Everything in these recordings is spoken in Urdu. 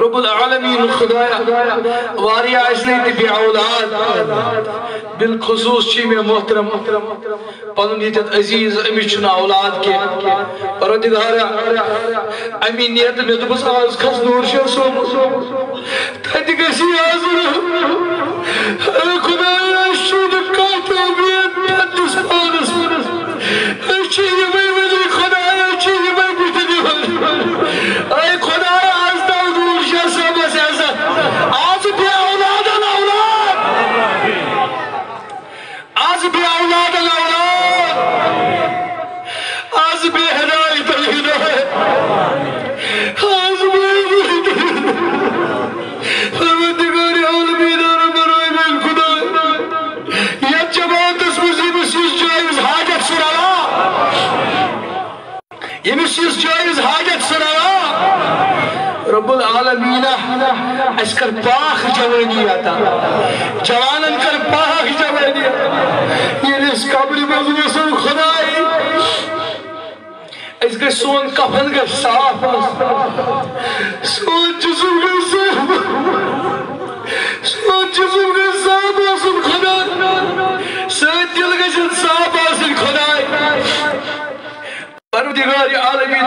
رب العالمین خدایا واریا اسلی تبی اولاد بالخصوص چی میں محترم پنن یتت عزیز امی چھنا اولاد کے پروردگارا امی نیت میں دبس آز کھس نور شاہ صوب تھتی گسی آزر اے خدایا شید کاتا بیت پتس پانس چیز میں ولی خدایا چیز میں بیتی اے خدایا آج بھی اولاد الاولاد آج بھی اولاد الاولاد آج بھی ہدایت الہدایت آج بھی پروردگار عالمین رب العالمین خدا یا جماعت اس مصیبت سیز جائز حاجت سرالا یہ مسیز جائز حاجت سرالا رب العالمین اس کر پاک جوانی آتا جوانن کر پاک جوانی آتا یہ اس قبری موضوع سن خدای اس کے سون کفن کا صاف سون جسم کا صاف سون جسم کا صاف سن خدای سون دل کا صاف سن خدای پروردگار عالمین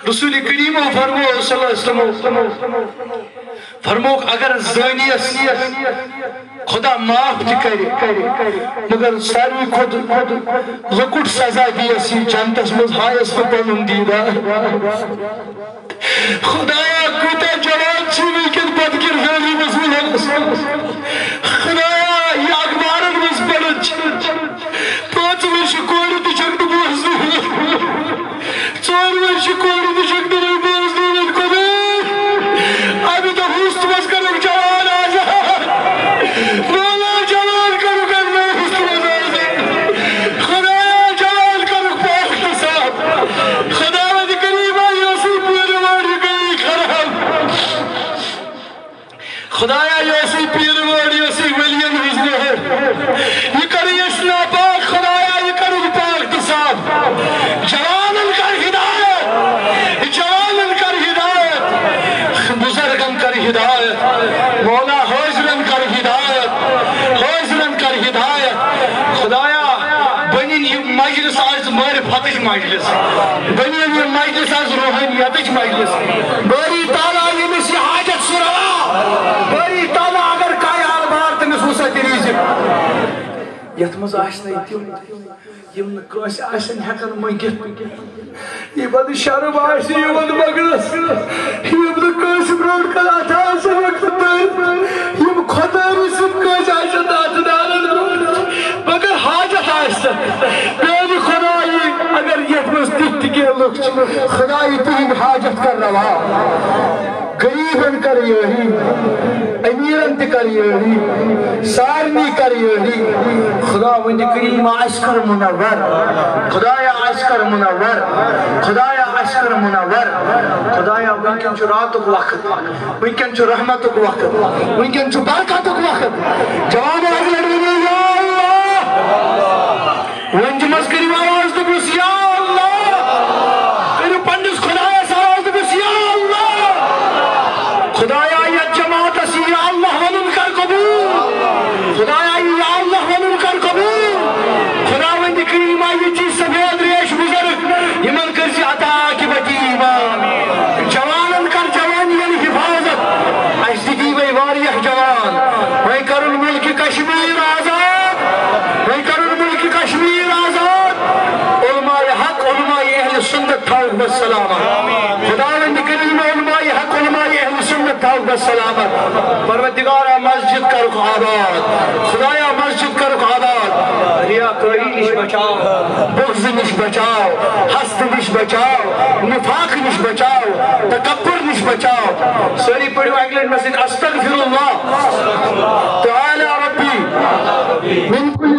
رسول کریم فرمو صلی اللہ علیہ وسلم فرمو اگر زانیس خدا معاف کرے مگر ساری خود لکٹ سزا دیسی جنتس مزہایس کو پنن دیدہ خدایا کوتا جوان چیوی کن بدگر غیری مسئول ہے خدایا یہ اخبارن مز پڑھ پانچ ورش کوڑی تی چکت بوز چار ورش کوڑی تی چکت بوز دیدن خدا ابھی تو حوست بس کرو جوان آزاد مولا جوان کرو کر میں حوست بس آزاد خدایا جوان کرو پاک تصاب خداوت قریبا یوسی پیرواری گئی خراب خدایا یوسی پیرواری یوسی ولیم حزنہ یہ کری اسنا پاک خدایا یہ کرو پاک تصاب جوانن کر ہدایت جوانن کر ہدایت بزرگن کر ہدایت مولا حاضرن کر ہدایت حاضرن کر ہدایت خدایا بنین یہ مجلس آج معرفتش مجلس بنین یہ مجلس آج روحانیتش مجلس باری تعالیٰ یہ مسی حاجت سرا باری تعالیٰ اگر کائی حال بار تمس وسا تریزم یتمز آشنا یم نکاس آشن ہیکن منگت یہ بد شرم آشنا یہ بد مگرس یم نکاس برود کل آتا آسن وقت تر یم خدا رسم کاس آشن آتا دارن مگر حاجت آشنا میری خدایی اگر یتمز دیکھ کے لکھ خدایی تین حاجت کر رہا غریبن کر یہی امیرن تی کر یہی سارنی کر یہی خدا وند کریم عشقر منور خدایا عشقر منور خدایا عشقر منور خدایا ونکن چو راتک وقت ونکن چو رحمتک وقت ونکن چو برکتک وقت جواب حضرت یا اللہ ونجمس کریم آواز تو بس یا اللہ میرے پندس خدایا ساواز تو بس یا اللہ خدایا یا جماعت اسی یا اللہ ونن کر قبول خدایا یا اللہ ونن کر قبول خدا وند کریم آئی چیز سفید ریش بزرگ یمن کرسی عطا کی بٹی ایمان جوانن کر جوانی یعنی حفاظت اشتگی وی واریح جوان وی کرن ملک کشمیر آزاد وی کرن ملک کشمیر آزاد علماء حق علماء اہل سنت تھاؤ بسلامت خدا وند کریم علماء حق علماء اہل سنت تھاؤ بسلامت پروردگارہ مسجد کرک آباد خدایا مسجد کرک آباد ریاکاری نش بچاؤ بغض نش بچاؤ حسد نش بچاؤ نفاق نش بچاؤ تکبر نش بچاؤ سوری پڑھو انگلینڈ مسجد استغفر اللہ تعالی ربی من